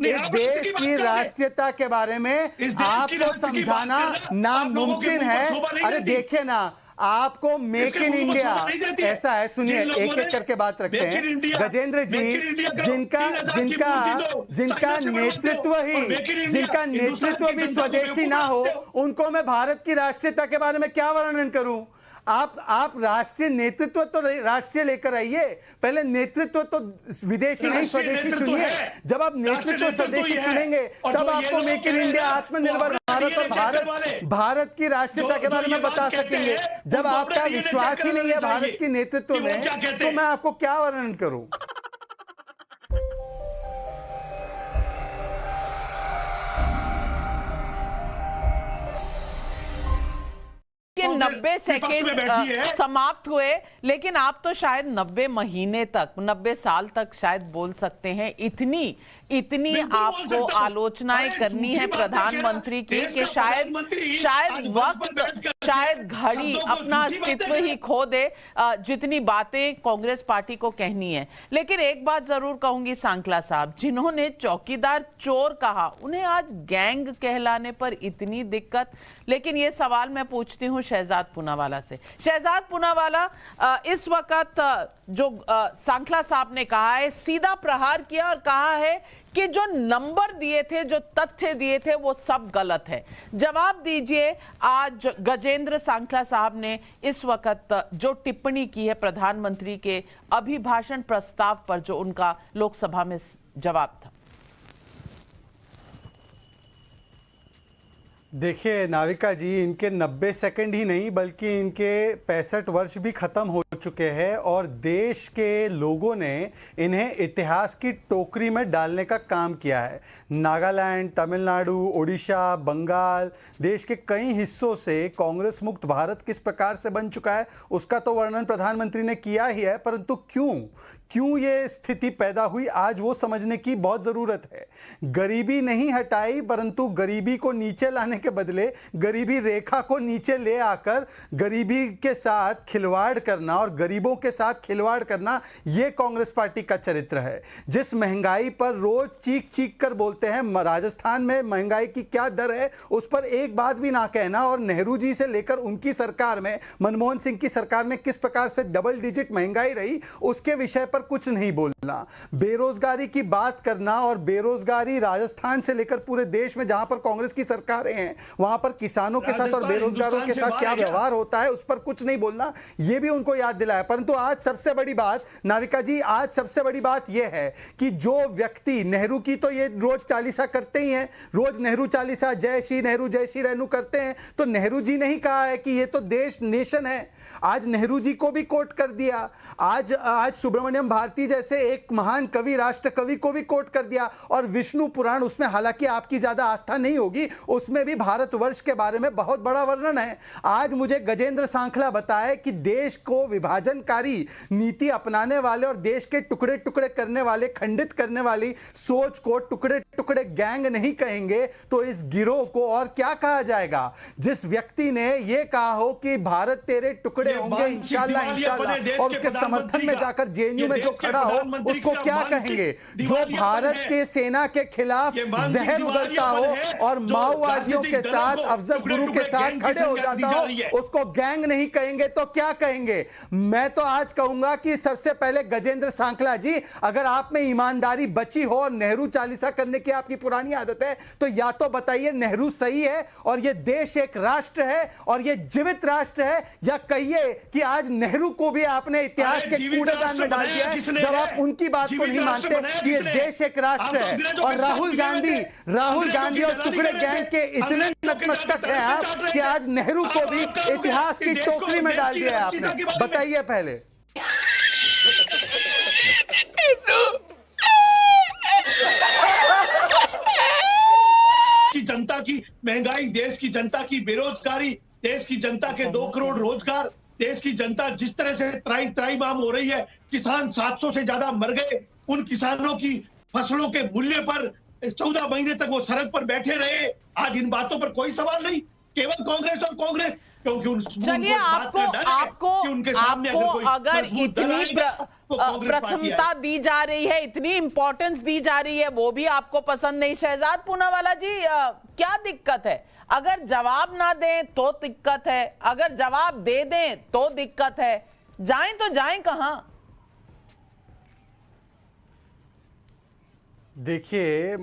इस देश की राष्ट्रीयता के बारे में आपको समझाना नामुमकिन है। अरे देखिए ना, आपको मेक इन इंडिया ऐसा है, सुनिए एक एक करके बात रखते हैं। गजेंद्र जी, जिनका नेतृत्व भी स्वदेशी ना हो, उनको मैं भारत की राष्ट्रीयता के बारे में क्या वर्णन करूं? आप राष्ट्रीय नेतृत्व तो राष्ट्रीय लेकर आइए, पहले नेतृत्व तो विदेशी नहीं स्वदेशी चुनिए। जब आप नेतृत्व स्वदेशी चुनेंगे तब आपको मेक इन इंडिया, आत्मनिर्भर भारत और भारत की राष्ट्रीयता के बारे में बता सकेंगे। जब आपका विश्वास ही नहीं है भारत की नेतृत्व में, तो मैं आपको क्या वर्णन करूं? कि 90 सेकेंड समाप्त हुए, लेकिन आप तो शायद 90 महीने तक, 90 साल तक शायद बोल सकते हैं। इतनी आपको आलोचनाएं करनी है प्रधानमंत्री की कि शायद वक्त, शायद घड़ी अपना अस्तित्व ही खो दे, जितनी बातें कांग्रेस पार्टी को कहनी है। लेकिन एक बात जरूर कहूंगी सांकला साहब, जिन्होंने चौकीदार चोर कहा, उन्हें आज गैंग कहलाने पर इतनी दिक्कत। लेकिन ये सवाल मैं पूछती हूं शहजाद पूनावाला से। शहजाद पूनावाला, इस वक्त जो सांकला साहब ने कहा है, सीधा प्रहार किया और कहा है कि जो नंबर दिए थे, जो तथ्य दिए थे, वो सब गलत है। जवाब दीजिए, आज गजेंद्र सांकला साहब ने इस वक्त जो टिप्पणी की है प्रधानमंत्री के अभिभाषण प्रस्ताव पर, जो उनका लोकसभा में जवाब था। देखिए नाविका जी, इनके 90 सेकंड ही नहीं बल्कि इनके 65 वर्ष भी खत्म हो चुके हैं और देश के लोगों ने इन्हें इतिहास की टोकरी में डालने का काम किया है। नागालैंड, तमिलनाडु, ओडिशा, बंगाल, देश के कई हिस्सों से कांग्रेस मुक्त भारत किस प्रकार से बन चुका है, उसका तो वर्णन प्रधानमंत्री ने किया ही है। परंतु क्यों ये स्थिति पैदा हुई, आज वो समझने की बहुत ज़रूरत है। गरीबी नहीं हटाई, परंतु गरीबी को नीचे लाने के बदले गरीबी रेखा को नीचे ले आकर गरीबी के साथ खिलवाड़ करना और गरीबों के साथ खिलवाड़ करना, ये कांग्रेस पार्टी का चरित्र है। जिस महंगाई पर रोज चीख चीख कर बोलते हैं, राजस्थान में महंगाई की क्या दर है, उस पर एक बात भी ना कहना, और नेहरू जी से लेकर उनकी सरकार में, मनमोहन सिंह की सरकार में किस प्रकार से डबल डिजिट महंगाई रही, उसके विषय पर कुछ नहीं बोलना। बेरोजगारी की बात करना, और बेरोजगारी राजस्थान से लेकर पूरे देश में जहां पर कांग्रेस की सरकारें हैं, वहां पर किसानों के साथ और बेरोजगारों के साथ क्या व्यवहार होता है, उस पर कुछ नहीं बोलना, यह भी उनको याद दिलाया। परंतु आज सबसे बड़ी बात, नाविका जी, आज सबसे बड़ी बात यह है कि जो व्यक्ति, नेहरू की तो ये रोज चालीसा करते ही हैं, रोज नेहरू चालीसा, जय श्री नेहरू, जय श्री रेणु करते हैं, तो नेहरू जी ने ही कहा है कि ये तो देश नेशन है। आज नेहरू जी को भी कोट कर दिया, आज सुब्रमण्यम भारती जैसे एक महान कवि, राष्ट्र कवि को भी कोट कर दिया, और विष्णु पुराण, उसमें हालांकि आपकी ज्यादा आस्था नहीं होगी, उसमें भी भारतवर्ष के बारे में बहुत बड़ा वर्णन है। आज मुझे गजेंद्र सांखला बताए कि देश को विभाजनकारी नीति अपनाने वाले और देश के टुकड़े टुकड़े करने वाले, खंडित करने वाली सोच को टुकड़े टुकड़े गैंग नहीं कहेंगे तो इस गिरोह को और क्या कहा जाएगा। जिस व्यक्ति ने यह कहा हो कि भारत तेरे टुकड़े होंगे इंशाल्लाह इंशाल्लाह, और उसके समर्थन में जाकर जेएनयू में जो खड़ा हो, उसको क्या कहेंगे। जो भारत के सेना के खिलाफ जहर उगलता हो और माओवादियों के साथ, अफजल गुरु के साथ खड़े हो जाता हो, उसको गैंग नहीं कहेंगे तो क्या कहेंगे। मैं तो आज कहूंगा कि सबसे पहले गजेंद्र सांखला जी, अगर आप में ईमानदारी बची हो और नेहरू चालीसा करने की आपकी पुरानी आदत है, तो या तो बताइए नेहरू सही है और यह देश एक राष्ट्र है और यह जीवित राष्ट्र है, या कहिए कि आज नेहरू को भी आपने इतिहास के कूड़ेदान में डाल दिया है जब आप उनकी बात को नहीं मानते कि यह देश एक राष्ट्र है। और राहुल गांधी और टुकड़े गैंग के इतने नतमस्तक हैं आप कि आज नेहरू को भी इतिहास की टोकरी में डाल दिया है आपने। बताइए पहले। की जनता की महंगाई, देश की जनता की बेरोजगारी, देश की जनता के 2 करोड़ रोजगार, देश की जनता जिस तरह से त्राई माम हो रही है, किसान 700 से ज्यादा मर गए, उन किसानों की फसलों के मूल्य पर 14 महीने तक वो सरहद पर बैठे रहे। आज इन बातों पर कोई सवाल नहीं, केवल कांग्रेस क्योंकि उन चलिए आपको उनके सामने अगर इतनी प्रथमता दी जा रही है, इतनी इंपॉर्टेंस दी जा रही है, वो भी आपको पसंद नहीं। शहजाद पूनावाला जी, क्या दिक्कत है? अगर जवाब ना दें तो दिक्कत है, अगर जवाब दे दें तो दिक्कत है। जाएं तो जाएं कहां? देखिए,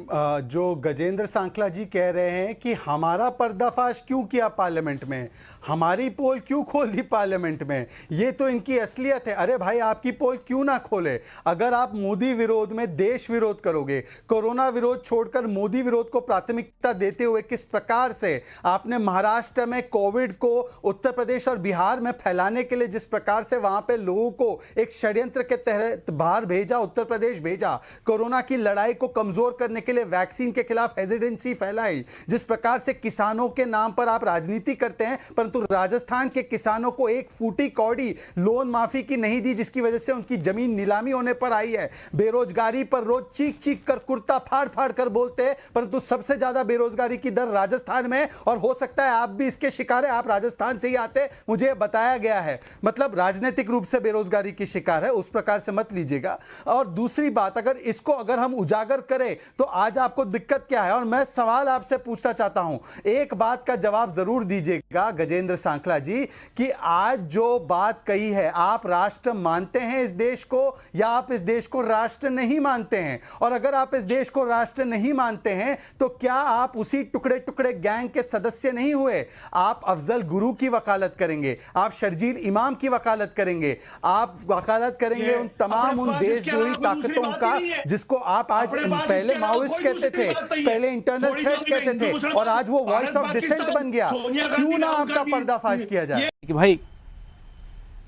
जो गजेंद्र सांखला जी कह रहे हैं कि हमारा पर्दाफाश क्यों किया पार्लियामेंट में, हमारी पोल क्यों खोल दी पार्लियामेंट में, ये तो इनकी असलियत है। अरे भाई, आपकी पोल क्यों ना खोले? अगर आप मोदी विरोध में देश विरोध करोगे, कोरोना विरोध छोड़कर मोदी विरोध को प्राथमिकता देते हुए किस प्रकार से आपने महाराष्ट्र में कोविड को उत्तर प्रदेश और बिहार में फैलाने के लिए जिस प्रकार से वहां पे लोगों को एक षड्यंत्र के तहत बाहर भेजा, उत्तर प्रदेश भेजा, कोरोना की लड़ाई को कमजोर करने के लिए वैक्सीन के खिलाफ हेजिटेंसी फैलाई, जिस प्रकार से किसानों के नाम पर आप राजनीति करते हैं, परंतु राजस्थान के किसानों को एक फूटी कौड़ी लोन माफी की नहीं दी, जिसकी वजह से उनकी जमीन नीलामी होने पर आई है। बेरोजगारी पर रोज चीख चीख कर, कुर्ता फाड़ फाड़ कर बोलते हैं, परंतु सबसे ज्यादा बेरोजगारी की दर राजस्थान में, और हो सकता है आप भी इसके शिकार है, आप राजस्थान से ही आते, मुझे बताया गया है। मतलब राजनीतिक रूप से बेरोजगारी की शिकार है, उस प्रकार से मत लीजिएगा। और दूसरी बात, अगर हम उजागर करें तो आज आपको दिक्कत क्या है? और मैं सवाल आपसे पूछना चाहता हूं, एक बात का जवाब जरूर दीजिएगा गजेंद्र सांखला जी, कि आज जो बात कही है, आप राष्ट्र मानते हैं इस देश को, या आप इस देश को राष्ट्र नहीं मानते हैं? और अगर आप इस देश को राष्ट्र नहीं मानते हैं तो क्या आप उसी टुकड़े टुकड़े गैंग के सदस्य नहीं हुए? आप अफजल गुरु की वकालत करेंगे, आप शर्जील इमाम की वकालत करेंगे, आप वकालत करेंगे उन तमाम उन देशद्रोही ताकतों का जिसको आप आज पहले माओइस्ट कहते थे, पहले इंटरनल थ्रेट कहते थे, और आज वो वॉइस ऑफ डिसेंट बन गया। क्यों ना आपका पर्दाफाश किया जाए? कि भाई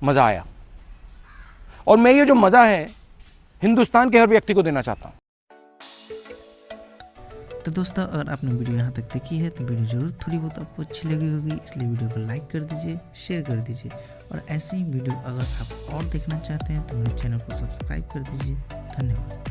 मजा आया, और मैं ये जो मजा है हिंदुस्तान के हर व्यक्ति को देना चाहता हूं। तो दोस्तों, अगर आपने वीडियो यहाँ तक देखी है तो वीडियो जरूर थोड़ी बहुत आपको अच्छी लगी होगी, इसलिए वीडियो को लाइक कर दीजिए, शेयर कर दीजिए, और ऐसे ही वीडियो अगर आप और देखना चाहते हैं तो मेरे चैनल को सब्सक्राइब कर दीजिए। धन्यवाद।